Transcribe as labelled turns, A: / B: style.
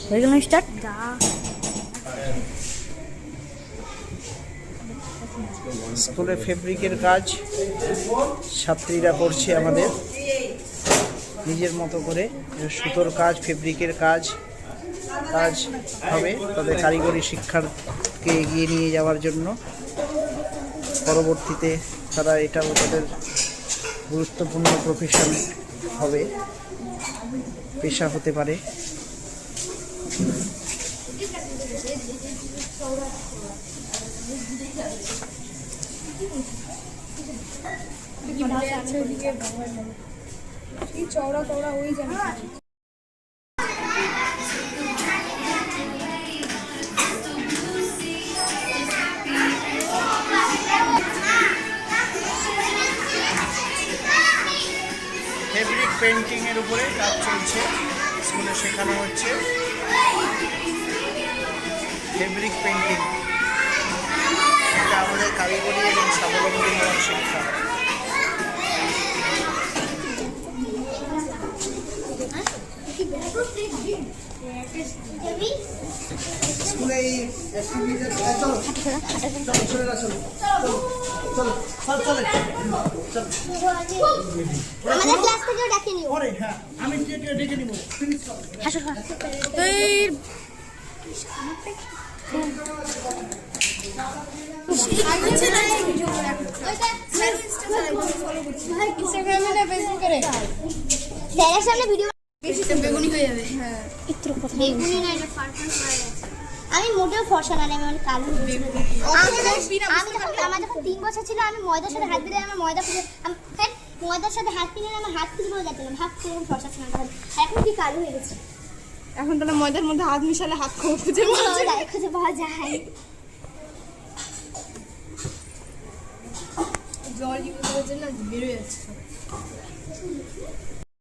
A: হয়ে গেল স্টার্ট।
B: স্কুলে ফেব্রিকের কাজ ছাত্রীরা করছে আমাদের নিজের মতো করে। সুতোর কাজ, ফেব্রিকের কাজ হবে তাদের কারিগরি শিক্ষাকে এগিয়ে নিয়ে যাওয়ার জন্য। পরবর্তীতে তারা এটাও তাদের গুরুত্বপূর্ণ প্রফেশন হবে, পেশা হতে পারে। ফেব্রিক পেন্টিংয়ের উপরে কাজ চলছে, স্কুলে শেখানো হচ্ছে ফেব্রিক পেন্টিং। এটা আমাদের কারিগরি এবং স্বাবলম্বীমূলক শিক্ষা। স্কুলে আমি ডেকে নিব।
C: আমি মোটেও ফর্সা না, আমি কালো। আমার যখন 3 বছর ছিল আমি ময়দার সাথে হাত দিলে আমার ময়দার সাথে হাত কিনে আমার হাত খুঁজে পাওয়া যাচ্ছে না। ভাব কিরকম ফর্সা ছিল, এখন কি কালো হয়ে গেছে।
A: এখন তাহলে ময়দার মধ্যে হাত মিশালে হাত খুঁজে
C: পাওয়া যায়।
A: জল ইউজ করার জন্য বেরোয় যাচ্ছে।